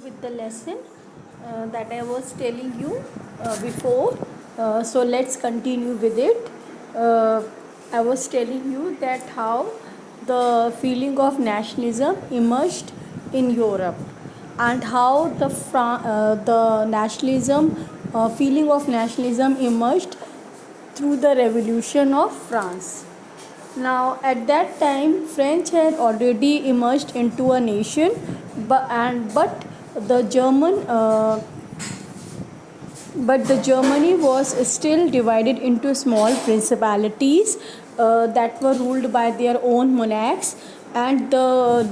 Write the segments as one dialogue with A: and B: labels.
A: With the lesson that I was telling you before. So let's continue with it. I was telling you that how the feeling of nationalism emerged in Europe, and how the nationalism feeling of nationalism emerged through the revolution of France. Now, at that time, French had already emerged into a nation, but the German, but the Germany was still divided into small principalities that were ruled by their own monarchs, and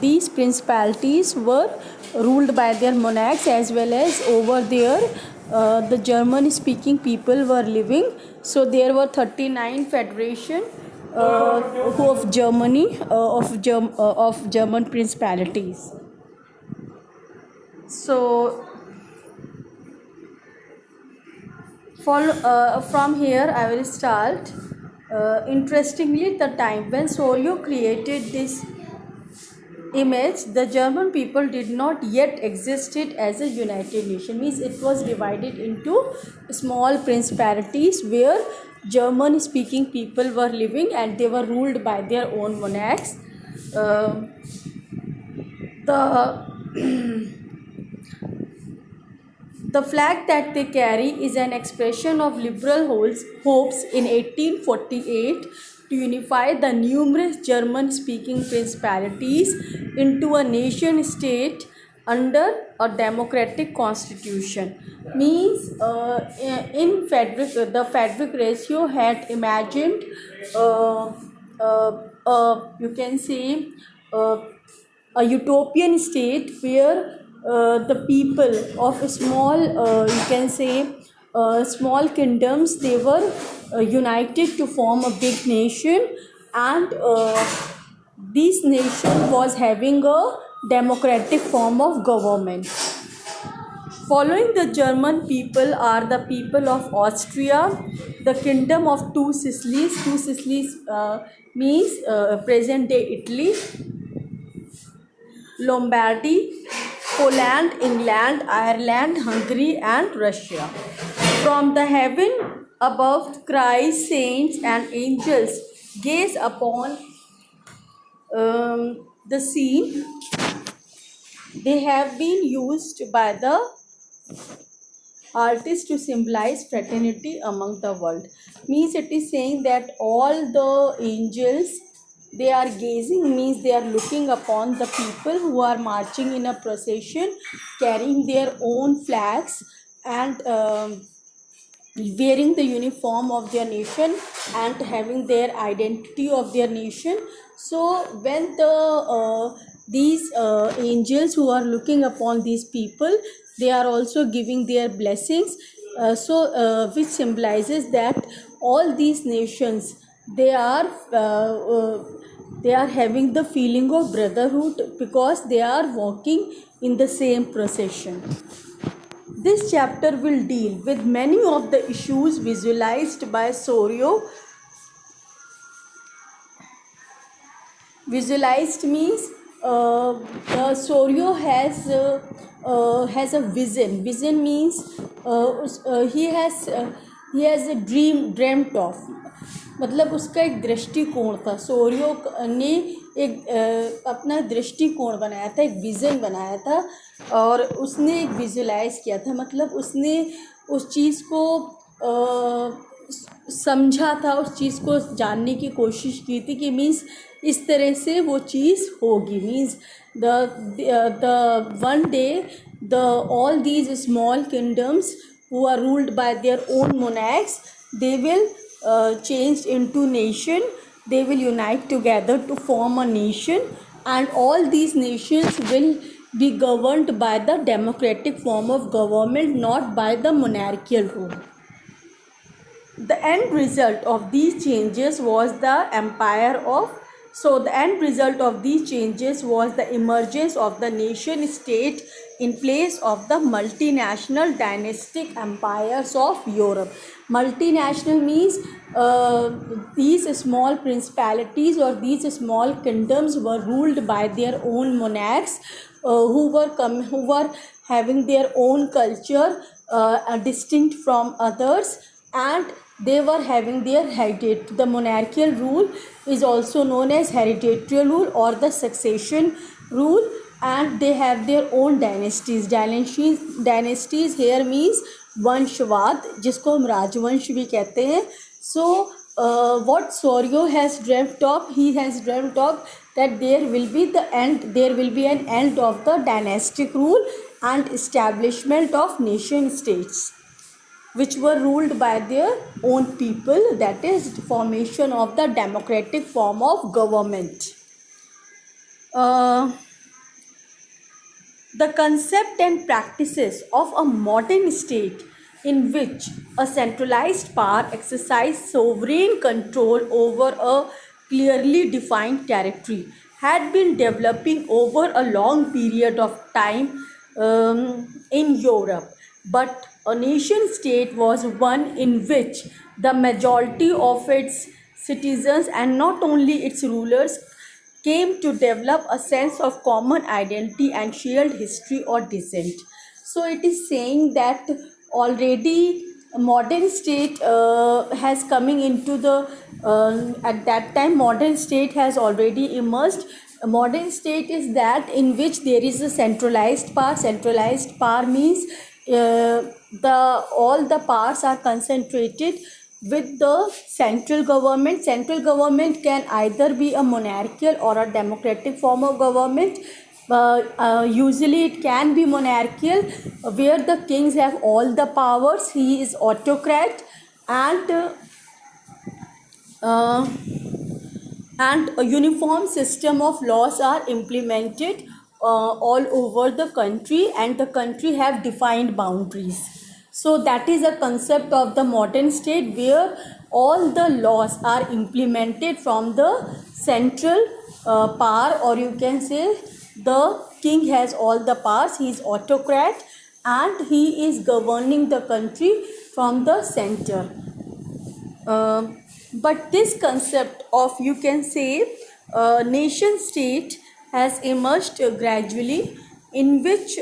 A: these principalities were ruled by their monarchs, as well as over there the German speaking people were living. So there were 39 federation of Germany, of German principalities. So from here I will start. Interestingly, the time when Sorio created this image, the German people did not yet existed as a united nation. Means it was divided into small principalities where German speaking people were living, and they were ruled by their own monarchs. The The flag that they carry is an expression of liberal hopes in 1848 to unify the numerous German speaking principalities into a nation state under a democratic constitution. Means in Frederick, the Frederick Ratio had imagined, you can say, uh, a utopian state where the people of a small, you can say, small kingdoms, they were united to form a big nation, and this nation was having a democratic form of government. Following the German people are the people of Austria, the kingdom of two Sicilies. Two Sicilies means present day Italy, Lombardy, Poland, England, Ireland, Hungary, and Russia. From the heaven above, cries saints and angels gaze upon the scene. They have been used by the artists to symbolize fraternity among the world. Means it is saying that all the angels, they are gazing, means they are looking upon the people who are marching in a procession, carrying their own flags, and wearing the uniform of their nation, and having their identity of their nation. So when these angels who are looking upon these people, they are also giving their blessings, which symbolizes that all these nations, they are they are having the feeling of brotherhood, because they are walking in the same procession. This chapter will deal with many of the issues visualized by Sorio. Visualized means Sorio has a vision. Vision means he has a dreamt of. मतलब उसका एक दृष्टिकोण था. Sorio ने एक अपना दृष्टिकोण बनाया था, एक विज़न बनाया था, और उसने एक विजुलाइज किया था. मतलब उसने उस चीज़ को समझा था, उस चीज़ को जानने की कोशिश की थी कि मीन्स इस तरह से वो चीज़ होगी. Means the one day the all these small kingdoms who are ruled by their own monarchs, they will change into nation. They will unite together to form a nation, and all these nations will be governed by the democratic form of government, not by the monarchical rule. The end result of these changes was the empire of the end result of these changes was the emergence of the nation state in place of the multinational dynastic empires of Europe. Multinational means these small principalities or these small kingdoms were ruled by their own monarchs, who were having their own culture, distinct from others, and they were having their heritage. The monarchical rule is also known as hereditary rule or the succession rule, and they have their own dynasties. Dynasties here means वंशवाद, जिसको हम राजवंश भी कहते हैं. So what Soryo has dreamt of, he has dreamt of that there will be an end of the dynastic rule and establishment of nation states which were ruled by their own people, that is formation of the democratic form of government. The concept and practices of a modern state in which a centralized power exercised sovereign control over a clearly defined territory had been developing over a long period of time in Europe. But a nation state was one in which the majority of its citizens and not only its rulers came to develop a sense of common identity and shared history or descent. So it is saying that already a modern state has coming into the at that time modern state has already emerged. A modern state is that in which there is a centralized power. Centralized power means all the powers are concentrated with the central government. Central government can either be a monarchical or a democratic form of government. Usually it can be monarchical, where the kings have all the powers. He is autocrat, and a uniform system of laws are implemented all over the country, and the country have defined boundaries. So that is a concept of the modern state, where all the laws are implemented from the central power, or you can say the king has all the powers. He is autocrat and he is governing the country from the center. But this concept of, you can say, nation state has emerged gradually, in which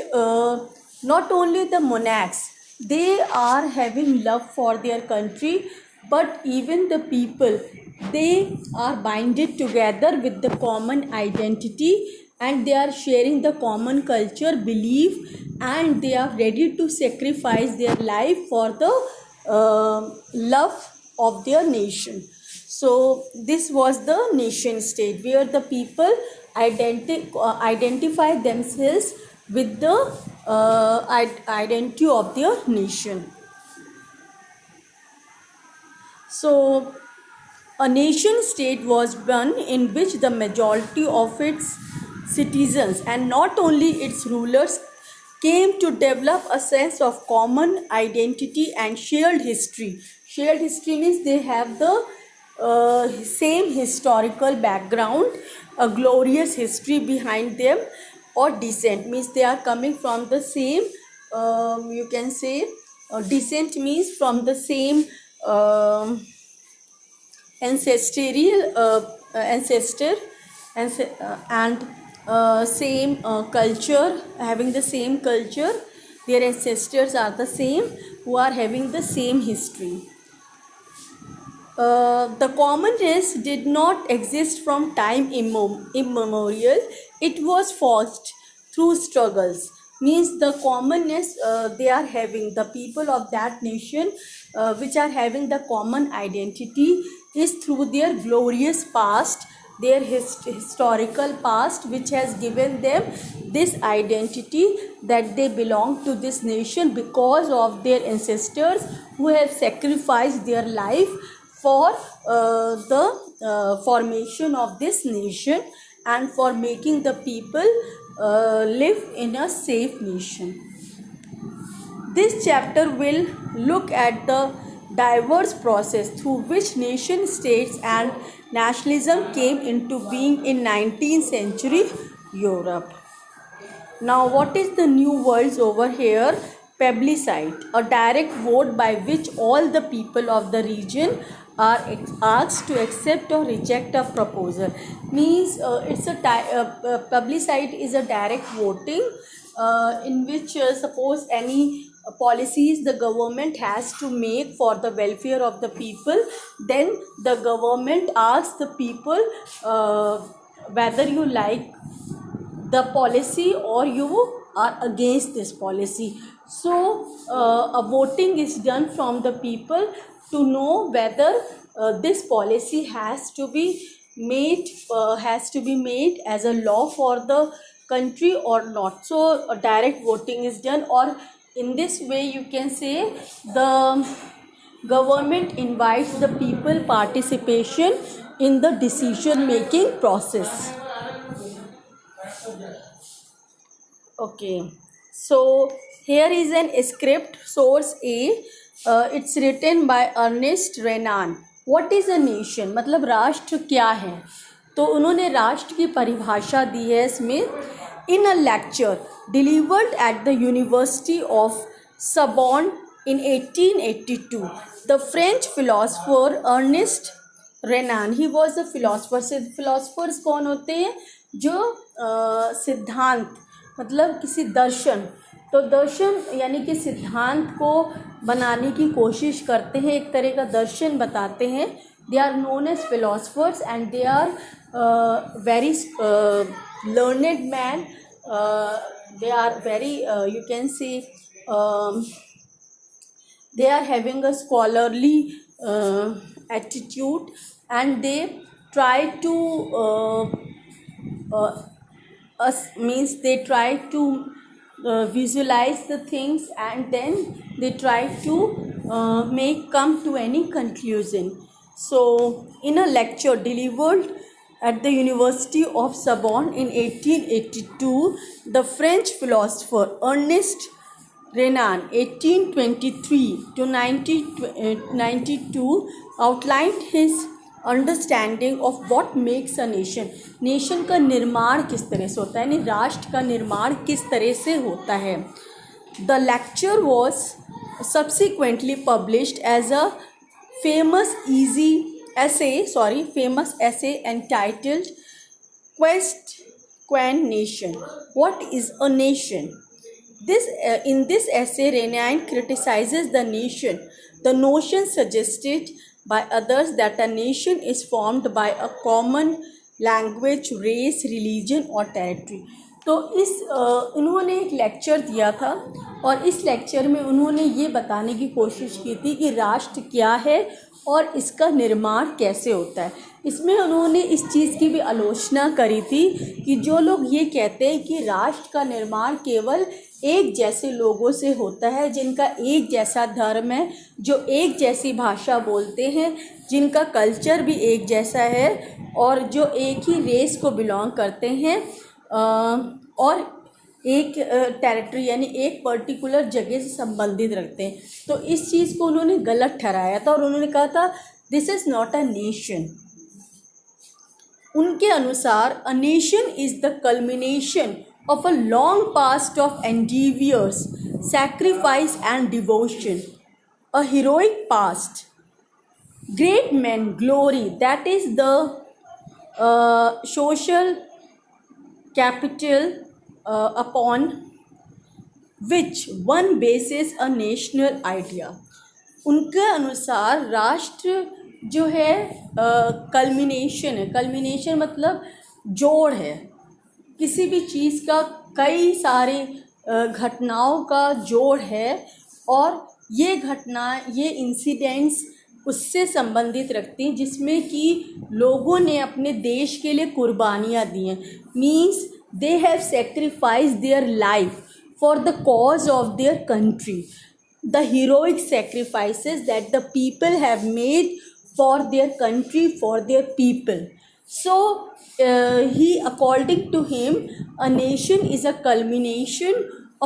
A: not only the monarchs, they are having love for their country, but even the people, they are binded together with the common identity, and they are sharing the common culture, belief, and they are ready to sacrifice their life for the love of their nation. So this was the nation state, where the people identify themselves with the identity of their nation. So a nation state was one in which the majority of its citizens and not only its rulers came to develop a sense of common identity and shared history. Shared history means they have the same historical background, a glorious history behind them, or descent means they are coming from the same, you can say, descent means from the same ancestor and same culture, having the same culture. Their ancestors are the same, who are having the same history. The common race did not exist from time immemorial. It was forged through struggles. Means the commonness they are having, the people of that nation which are having the common identity, is through their glorious past, their historical past, which has given them this identity that they belong to this nation because of their ancestors who have sacrificed their life for the formation of this nation and for making the people live in a safe nation. This chapter will look at the diverse process through which nation states and nationalism came into being in 19th century Europe. Now, what is the new words over here? Plebiscite, a direct vote by which all the people of the region are asked to accept or reject a proposal. Means it's a plebiscite is a direct voting in which suppose any policies the government has to make for the welfare of the people, then the government asks the people whether you like the policy or you are against this policy. So a voting is done from the people to know whether this policy has to be made as a law for the country or not. So a direct voting is done, or in this way you can say the government invites the people participation in the decision making process. Okay, so here is an script source A. It's written by Ernest Renan. What is a nation? मतलब राष्ट्र क्या है? तो उन्होंने राष्ट्र की परिभाषा दी है इसमें. In a lecture delivered at the University of Sorbonne in 1882, the French philosopher Ernest Renan, he was a philosopher. philosophers कौन होते हैं? जो सिद्धांत मतलब किसी दर्शन, तो दर्शन यानी कि सिद्धांत को बनाने की कोशिश करते हैं, एक तरह का दर्शन बताते हैं. They are known as philosophers and they are very learned man. They are very you can say they are having a scholarly attitude, and they try to means they try to visualize the things, and then they try to come to any conclusion. So in a lecture delivered at the University of Sorbonne in 1882, the French philosopher Ernest Renan 1823 to 1992 outlined his understanding of what makes a nation. Nation का निर्माण किस तरह से होता है, यानी राष्ट्र का निर्माण किस तरह से होता है. The lecture was subsequently published as a famous essay entitled Quest Quan Nation. What is a nation? In this essay, Renan criticizes the nation. The notion suggested by others that a nation is formed by a common language, race, religion or territory. तो उन्होंने एक lecture दिया था, और इस lecture में उन्होंने ये बताने की कोशिश की थी कि राष्ट्र क्या है और इसका निर्माण कैसे होता है. इसमें उन्होंने इस चीज़ की भी आलोचना करी थी कि जो लोग ये कहते हैं कि राष्ट्र का निर्माण केवल एक जैसे लोगों से होता है, जिनका एक जैसा धर्म है, जो एक जैसी भाषा बोलते हैं, जिनका कल्चर भी एक जैसा है, और जो एक ही रेस को बिलोंग करते हैं, और एक टेरिटरी यानी एक पर्टिकुलर जगह से संबंधित रखते हैं. तो इस चीज़ को उन्होंने गलत ठहराया था, और उन्होंने कहा था this is not a nation. उनके अनुसार a nation is the culmination of a long past of endeavors, sacrifice and devotion, a heroic past, great men, glory, that is the social capital upon which one bases a national idea. उनके अनुसार राष्ट्र जो है culmination है. Culmination मतलब जोड़ है, किसी भी चीज़ का कई सारे घटनाओं का जोड़ है, और ये घटना ये इंसिडेंट्स उससे संबंधित रखती हैं जिसमें कि लोगों ने अपने देश के लिए कुर्बानियाँ दी हैं. Means they have sacrifice their life for the cause of their country. The heroic sacrifices that the people have made for their country, for their people. So according to him, a nation is a culmination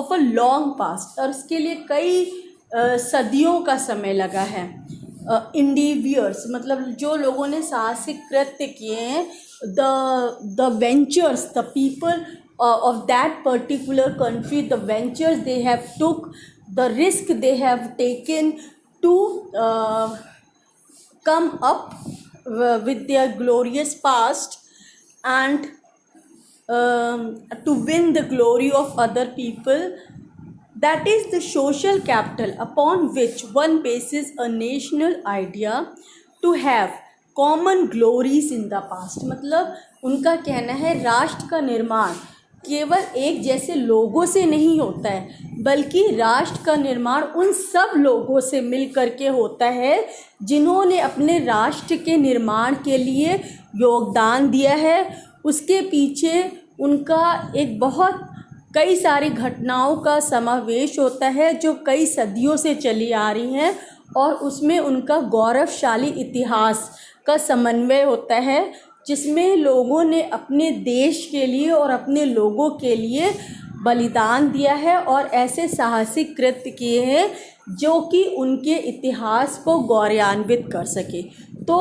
A: of a long past, और उसके लिए कई सदियों का समय लगा है. इंडिवियर्स मतलब जो लोगों ने साहसिक कृत्य किए हैं, the ventures, the people of that particular country, the ventures they have took, the risk they have taken to come up with their glorious past, and to win the glory of other people. That is the social capital upon which one bases a national idea to have common glories in the past. मतलब उनका कहना है राष्ट्र का निर्माण केवल एक जैसे लोगों से नहीं होता है, बल्कि राष्ट्र का निर्माण उन सब लोगों से मिल करके होता है जिन्होंने अपने राष्ट्र के निर्माण के लिए योगदान दिया है। उसके पीछे उनका एक बहुत कई सारी घटनाओं का समावेश होता है जो कई सदियों से चली आ रही हैं, और उसमें उनका गौरवशाली इतिहास का समन्वय होता है जिसमें लोगों ने अपने देश के लिए और अपने लोगों के लिए बलिदान दिया है और ऐसे साहसिक कृत्य किए हैं जो कि उनके इतिहास को गौरवान्वित कर सके। तो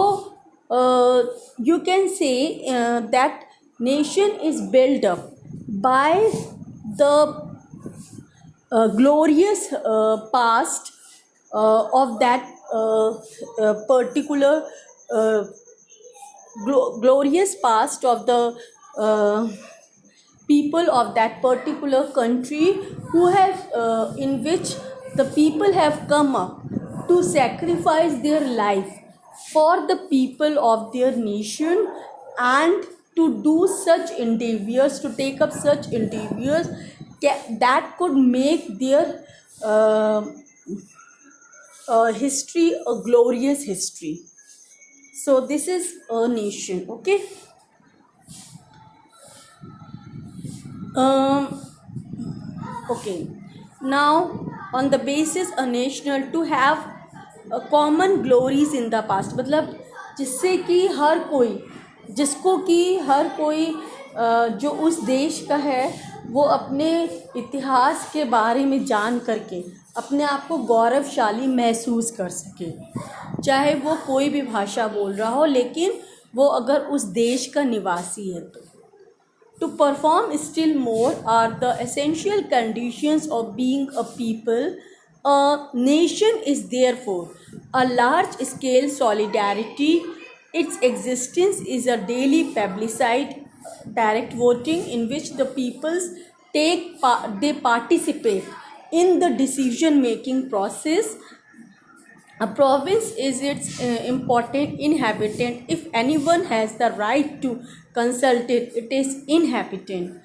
A: you can say that nation is build up by the glorious past of that particular glorious past of the people of that particular country who have in which the people have come up to sacrifice their life for the people of their nation, and to do such endeavors, to take up such endeavors that could make their history a glorious history. So this is a nation. Okay. Okay. Now on the basis a national to have common glories in the past, मतलब जिससे कि हर कोई हर कोई जो उस देश का है वो अपने इतिहास के बारे में जान करके अपने आप को गौरवशाली महसूस कर सके, चाहे वो कोई भी भाषा बोल रहा हो, लेकिन वो अगर उस देश का निवासी है तो। To perform still more are the essential conditions of being a people. A nation is therefore a large scale solidarity. Its existence is a daily plebiscite, direct voting in which the peoples they participate in the decision making process. A province is its important inhabitant. If anyone has the right to consult it, it is inhabitant.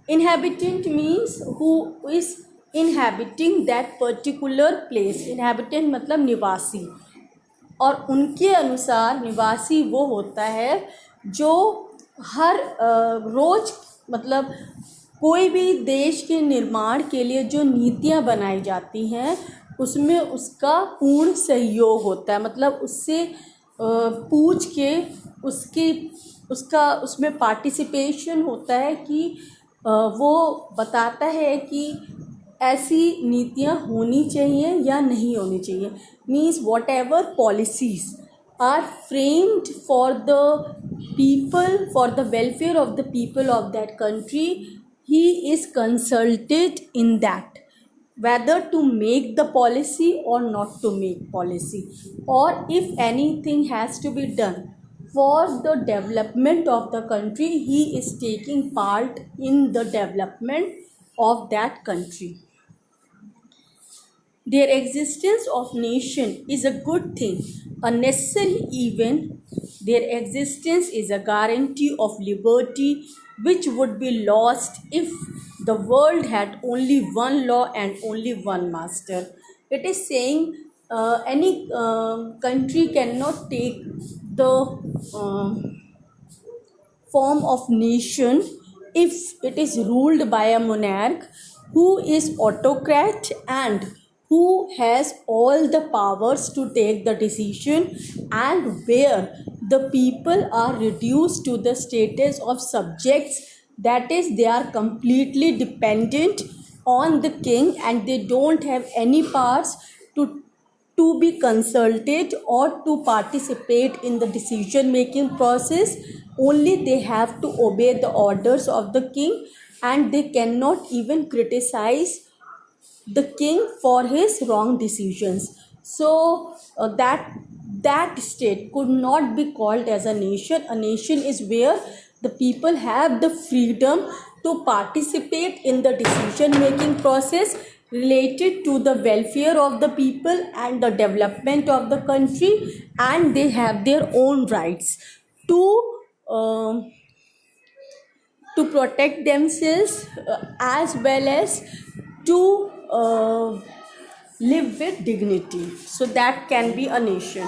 A: Inhabitant means who is inhabiting that particular place. Inhabitant मतलब निवासी, और उनके अनुसार निवासी वो होता है जो हर रोज़ मतलब कोई भी देश के निर्माण के लिए जो नीतियाँ बनाई जाती हैं उसमें उसका पूर्ण सहयोग होता है, मतलब उससे पूछ के उसमें पार्टिसिपेशन होता है कि वो बताता है कि ऐसी नीतियाँ होनी चाहिए या नहीं होनी चाहिए। Means whatever policies are framed for the people, for the welfare of the people of that country, he is consulted in that whether to make the policy or not to make policy, or if anything has to be done for the development of the country, he is taking part in the development of that country. Their existence of nation is a good thing, a necessary event. Their existence is a guarantee of liberty which would be lost if the world had only one law and only one master. It is saying any country cannot take the form of nation if it is ruled by a monarch who is autocrat and who has all the powers to take the decision, and where the people are reduced to the status of subjects, that is they are completely dependent on the king and they don't have any powers to be consulted or to participate in the decision making process. Only they have to obey the orders of the king, and they cannot even criticize the king for his wrong decisions. So that state could not be called as a nation. A nation is where The people have the freedom to participate in the decision making process related to the welfare of the people and the development of the country, and they have their own rights to um to protect themselves, as well as to live with dignity. So that can be a nation.